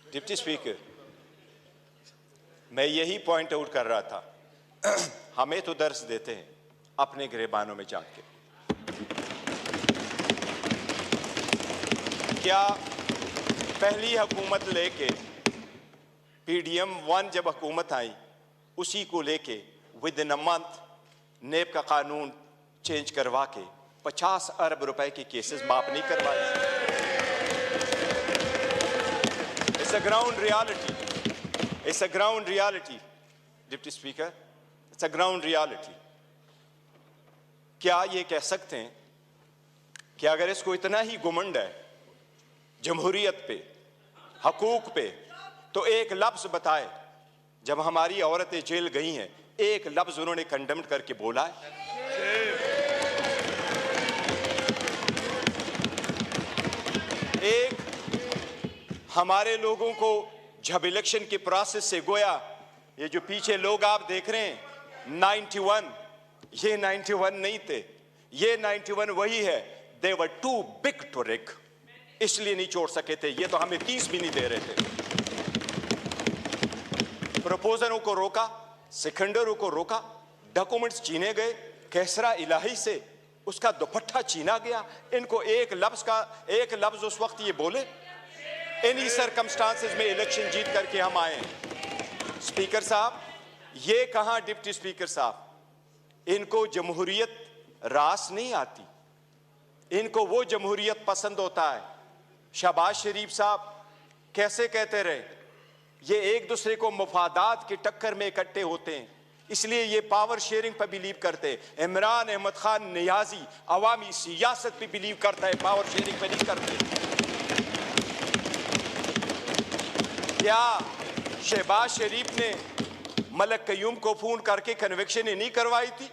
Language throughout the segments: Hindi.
डिप्टी स्पीकर, मैं यही पॉइंट आउट कर रहा था। हमें तो दर्स देते हैं अपने गिरेबानों में जाके। क्या पहली हुकूमत लेके PDM 1 जब हुकूमत आई, उसी को लेके विद इन अ मंथ नेब का कानून चेंज करवा के 50 अरब रुपए के केसेस माफ नहीं करवाए? It's a ground reality, it's a ground reality deputy speaker, it's a ground reality. क्या ये कह सकते हैं कि अगर इसको इतना ही घुमंड है जमहूरियत पे, हकूक पे, तो एक लफ्ज बताए जब हमारी औरतें जेल गई हैं, एक लफ्ज उन्होंने कंडेम्ड करके बोला है? एक हमारे लोगों को जब इलेक्शन के प्रोसेस से गोया, ये जो पीछे लोग आप देख रहे हैं 91, ये 91 नहीं थे, ये 91 वही है। दे वर टू बिग टू रिग, इसलिए नहीं छोड़ सके थे। ये तो हमें 30 भी नहीं दे रहे थे। प्रपोजलों को रोका, सिकंदरों को रोका, डॉक्यूमेंट्स छीने गए, कैसरा इलाही से उसका दुपट्टा छीना गया। इनको एक लफ्ज उस वक्त ये बोले, इन्हीं सर्कमस्टांसेस में इलेक्शन जीत करके हम आए। स्पीकर साहब, ये कहां डिप्टी स्पीकर साहब, इनको जमहूरियत रास नहीं आती, इनको वो जमहूरियत पसंद होता है। शहबाज शरीफ साहब कैसे कहते रहे, ये एक दूसरे को मफादात की टक्कर में इकट्ठे होते हैं, इसलिए ये पावर शेयरिंग पर बिलीव करते हैं। इमरान अहमद खान नियाजी अवामी सियासत पे बिलीव करता है, पावर शेयरिंग पे नहीं करते। क्या शहबाज शरीफ ने मलक कयूम को फोन करके कन्विक्शन ही नहीं करवाई थी?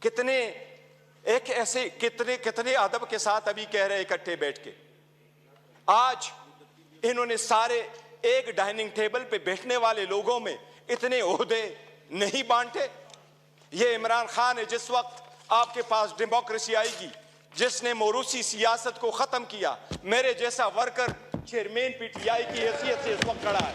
कितने एक ऐसे कितने अदब के साथ अभी कह रहे इकट्ठे बैठ के। आज इन्होंने सारे एक डाइनिंग टेबल पे बैठने वाले लोगों में इतने ओहदे नहीं बांटे। ये इमरान खान है, जिस वक्त आपके पास डेमोक्रेसी आएगी, जिसने मोरूसी सियासत को खत्म किया, मेरे जैसा वर्कर चेयरमैन PTI की हैसियत से इस वक्त खड़ा है।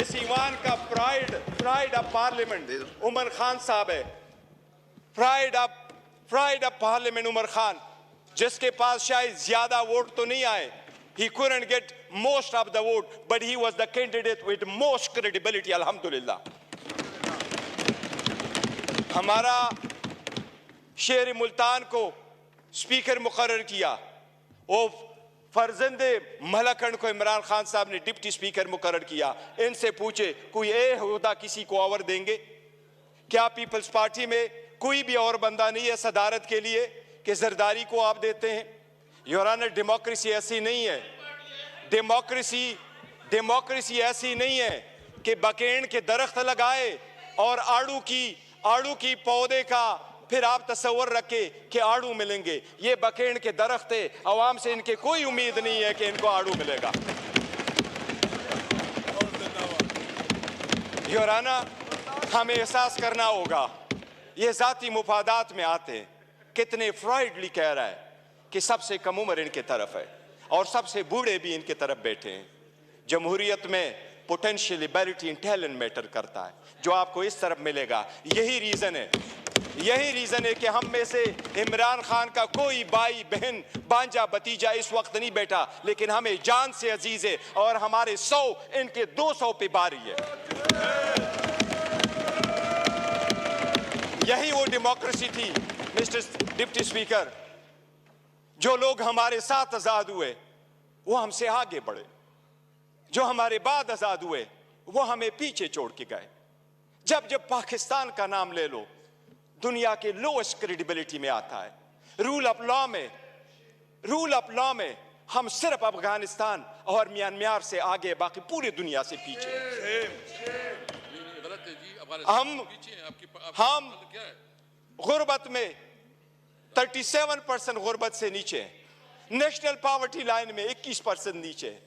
इस ईवान का pride of parliament Umar Khan साहब है। Pride of parliament Umar Khan, जिसके पास शायद ज्यादा वोट तो नहीं आए, he couldn't get most of the vote, but he was the candidate with most credibility, alhamdulillah। हमारा शेर मुल्तान को स्पीकर मुकर्रर किया, वो फर्जंदे मलकन को इमरान खान साहब ने डिप्टी स्पीकर मुकर्रर किया। इनसे पूछे कोई ओहदा किसी को और देंगे क्या? पीपल्स पार्टी में कोई भी और बंदा नहीं है सदारत के लिए कि जरदारी को आप देते हैं? योर ऑनर, डेमोक्रेसी ऐसी नहीं है। डेमोक्रेसी ऐसी नहीं है कि बकेन के दरख्त लगाए और आड़ू की पौधे का फिर आप तस्वर रखे कि आड़ू मिलेंगे। ये बकेन के दरख्त है, अवाम से इनके कोई उम्मीद नहीं है कि इनको आड़ू मिलेगा। योर ऑनर, हमें एहसास करना होगा ये जाती मुफादात में आते हैं। कितने फ्राइडली कह रहा है कि सबसे कम उम्र इनके तरफ है और सबसे बूढ़े भी इनके तरफ बैठे हैं। जमहूरियत में potential ability in talent matter करता है, जो आपको इस तरफ मिलेगा। यही रीजन है कि हम में से इमरान खान का कोई भाई बहन भांजा भतीजा इस वक्त नहीं बैठा, लेकिन हमें जान से अजीज है और हमारे 100 इनके 200 पे बारी है। यही वो डेमोक्रेसी थी मिस्टर डिप्टी स्पीकर। जो लोग हमारे साथ आजाद हुए वो हमसे आगे बढ़े, जो हमारे बाद आजाद हुए वो हमें पीछे छोड़ के गए। जब पाकिस्तान का नाम ले लो, दुनिया के लोएस्ट क्रेडिबिलिटी में आता है। रूल ऑफ लॉ में हम सिर्फ अफगानिस्तान और म्यांमार से आगे, बाकी पूरी दुनिया से पीछे। हम गुर्बत में 37% गुर्बत से नीचे हैं। नेशनल पॉवर्टी लाइन में 21% नीचे है।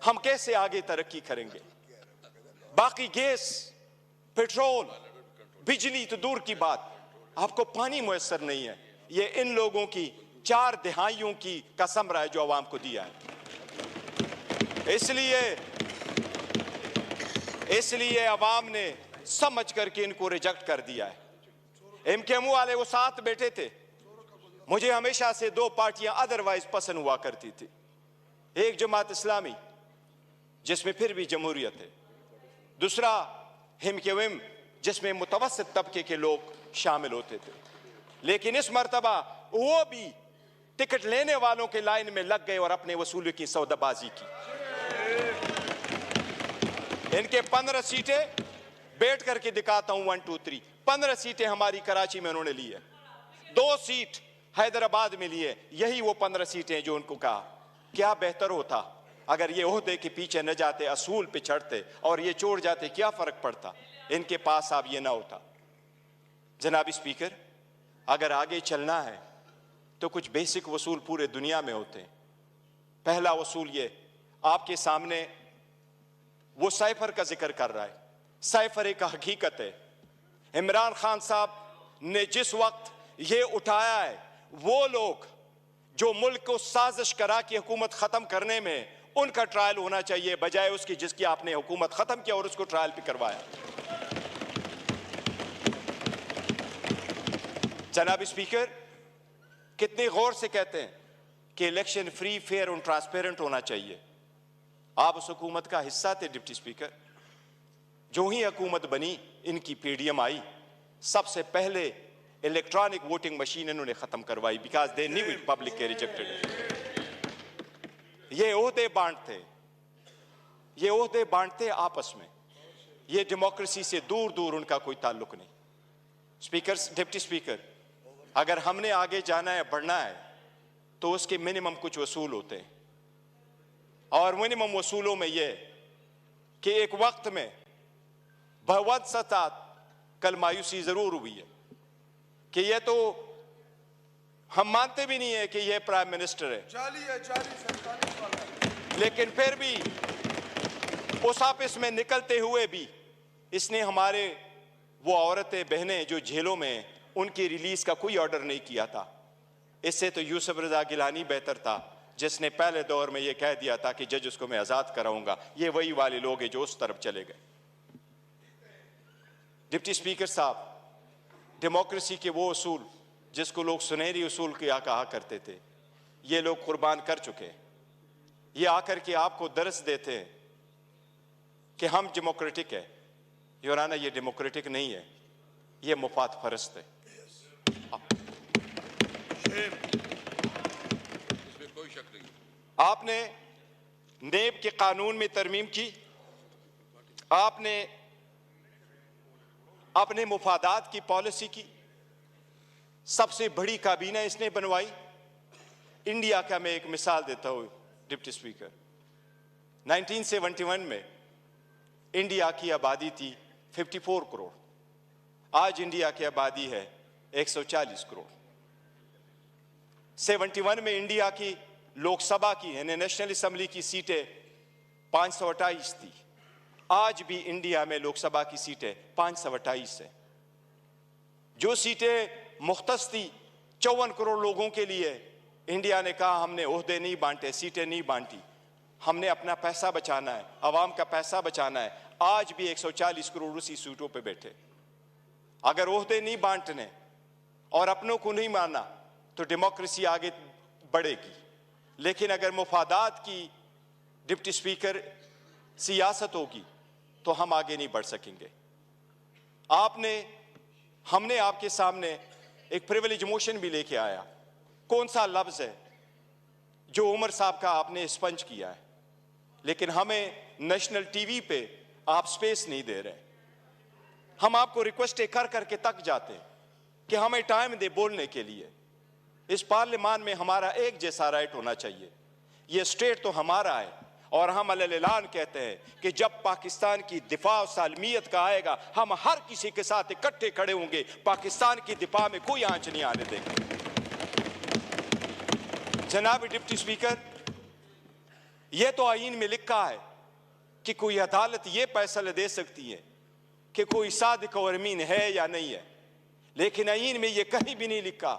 हम कैसे आगे तरक्की करेंगे? बाकी गैस, पेट्रोल, बिजली तो दूर की बात, आपको पानी मुयस्सर नहीं है। ये इन लोगों की 4 दिहाइयों की का समरा है जो अवाम को दिया है। इसलिए अवाम ने समझ करके इनको रिजेक्ट कर दिया है। एमकेएम वाले वो साथ बैठे थे। मुझे हमेशा से 2 पार्टियां अदरवाइज पसंद हुआ करती थी, एक जमात इस्लामी जिसमें फिर भी जमहूरियत है, दूसरा एमकेएम जिसमें मुतवस्सित तबके के लोग शामिल होते थे। लेकिन इस मर्तबा वो भी टिकट लेने वालों के लाइन में लग गए और अपने वसूली की सौदाबाजी की। इनके 15 सीटें बैठ करके दिखाता हूं, 1 2 3 15 सीटें हमारी कराची में उन्होंने ली है, 2 सीट हैदराबाद में ली है। यही वो 15 सीटें जो उनको कहा क्या बेहतर होता अगर ये ओहदे के पीछे न जाते, असूल पे चढ़ते और ये छोड़ जाते, क्या फर्क पड़ता? इनके पास अब ये ना होता। जनाब स्पीकर, अगर आगे चलना है तो कुछ बेसिक वसूल पूरे दुनिया में होते हैं। पहला वसूल ये आपके सामने वो साइफर का जिक्र कर रहा है। साइफर एक हकीकत है। इमरान खान साहब ने जिस वक्त ये उठाया है, वो लोग जो मुल्क को साजिश करा कि हुकूमत खत्म करने में, उनका ट्रायल होना चाहिए बजाय उसकी जिसकी आपने हुकूमत खत्म किया और उसको ट्रायल पे करवाया। जनाब स्पीकर, कितने गौर से कहते हैं कि इलेक्शन फ्री, फेयर और ट्रांसपेरेंट होना चाहिए। आप उस हुकूमत का हिस्सा थे डिप्टी स्पीकर। जो ही हुकूमत बनी, इनकी पीडीएम आई, सबसे पहले इलेक्ट्रॉनिक वोटिंग मशीन इन्होंने खत्म करवाई, because they knew it public के रिजेक्टेड। ये ओहदे बांटते आपस में, ये डेमोक्रेसी से दूर दूर उनका कोई ताल्लुक नहीं। स्पीकर, डिप्टी स्पीकर, अगर हमने आगे जाना है, बढ़ना है, तो उसके मिनिमम कुछ वसूल होते हैं। और मिनिमम वसूलों में यह कि एक वक्त में बहुत सतात कल मायूसी जरूर हुई है कि ये तो हम मानते भी नहीं है कि ये प्राइम मिनिस्टर है, लेकिन फिर भी उस ऑफिस में निकलते हुए भी इसने हमारे वो औरतें बहनें जो जेलों में, उनकी रिलीज का कोई ऑर्डर नहीं किया था। इससे तो यूसुफ रजा गिलानी बेहतर था, जिसने पहले दौर में ये कह दिया था कि जज उसको मैं आजाद कराऊंगा। ये वही वाले लोग हैं जो उस तरफ चले गए। डिप्टी स्पीकर साहब, डेमोक्रेसी के वो उसूल जिसको लोग सुनहरी उसूल क्या कहा करते थे, ये लोग कुर्बान कर चुके हैं। ये आकर के आपको दर्स देते हैं कि हम डेमोक्रेटिक है। योराना, ये डेमोक्रेटिक नहीं है, ये मुफाद परस्त है। इसमें कोई शक नहीं। आपने नेब के कानून में तरमीम की, आपने अपने मुफादात की पॉलिसी की, सबसे बड़ी काबीना इसने बनवाई। इंडिया का मैं एक मिसाल देता हूं डिप्टी स्पीकर। 1971 में इंडिया की आबादी थी 54 करोड़, आज इंडिया की आबादी है 140 करोड़। 71 में इंडिया की लोकसभा की यानी नेशनल असेंबली की सीटें 528 थी, आज भी इंडिया में लोकसभा की सीटें 528 है। जो सीटें मुख्तस थी 54 करोड़ लोगों के लिए, इंडिया ने कहा हमने ओहदे नहीं बांटे, सीटें नहीं बांटी, हमने अपना पैसा बचाना है, अवाम का पैसा बचाना है। आज भी 140 करोड़ उसी सीटों पे बैठे। अगर ओहदे नहीं बांटने और अपनों को नहीं माना तो डेमोक्रेसी आगे बढ़ेगी, लेकिन अगर मुफादात की डिप्टी स्पीकर सियासत होगी तो हम आगे नहीं बढ़ सकेंगे। हमने आपके सामने एक प्रिविलेज मोशन भी लेके आया। कौन सा लफ्ज है जो उमर साहब का आपने स्पंज किया है, लेकिन हमें नेशनल टीवी पे आप स्पेस नहीं दे रहे। हम आपको रिक्वेस्ट कर करके तक जाते कि हमें टाइम दे बोलने के लिए। इस पार्लियामान में हमारा एक जैसा राइट होना चाहिए। ये स्टेट तो हमारा है और हम अलग-ऐलान कहते हैं कि जब पाकिस्तान की दिफा और सालमियत का आएगा, हम हर किसी के साथ इकट्ठे खड़े होंगे। पाकिस्तान की दिफा में कोई आंच नहीं आने देंगे। जनाब डिप्टी स्पीकर, यह तो आईन में लिखा है कि कोई अदालत यह फैसला दे सकती है कि कोई सादिक और अमीन है या नहीं है, लेकिन आईन में यह कहीं भी नहीं लिखा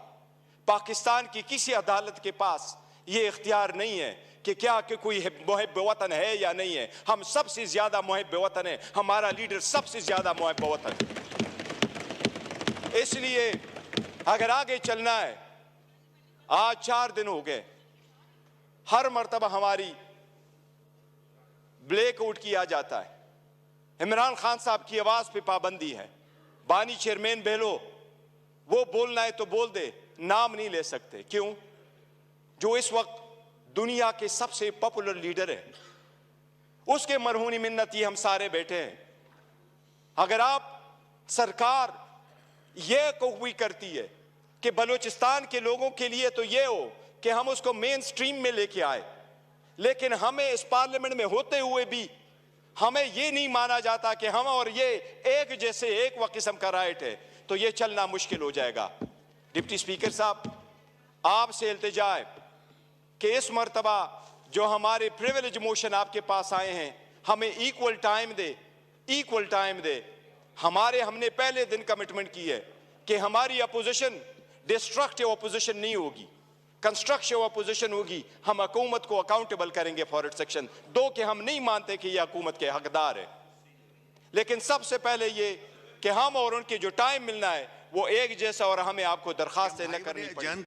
पाकिस्तान की किसी अदालत के पास ये इख्तियार नहीं है कि क्या कि कोई मुहिब वतन है या नहीं है। हम सबसे ज्यादा मुहिब वतन है, हमारा लीडर सबसे ज्यादा मुहिब वतन है। इसलिए अगर आगे चलना है, आज 4 दिन हो गए, हर मर्तबा हमारी ब्लैकआउट किया जाता है। इमरान खान साहब की आवाज पे पाबंदी है। बानी चेयरमैन बहलो, वो बोलना है तो बोल दे, नाम नहीं ले सकते। क्यों? जो इस वक्त दुनिया के सबसे पॉपुलर लीडर है, उसके मरहूनी मिन्नती हम सारे बैठे हैं। अगर आप सरकार यह कबूल करती है कि बलूचिस्तान के लोगों के लिए तो यह हो कि हम उसको मेन स्ट्रीम में लेके आए, लेकिन हमें इस पार्लियामेंट में होते हुए भी हमें यह नहीं माना जाता कि हम और ये एक जैसे एक व किस्म का राइट है, तो यह चलना मुश्किल हो जाएगा। डिप्टी स्पीकर साहब, आपसे इल्तिजा है कि इस मर्तबा जो हमारे प्रिविलेज मोशन आपके पास आए हैं, हमें इक्वल टाइम दे। हमने पहले दिन कमिटमेंट की है कि हमारी अपोजिशन डिस्ट्रक्टिव अपोजिशन नहीं होगी, कंस्ट्रक्टिव अपोजिशन होगी। हम हुकूमत को अकाउंटेबल करेंगे फॉर इट सेक्शन 2 के हम नहीं मानते कि यह हुकूमत के हकदार है, लेकिन सबसे पहले ये कि हम और उनके जो टाइम मिलना है वो एक जैसा, और हमें आपको दरखास्त न करनी पड़ेगी।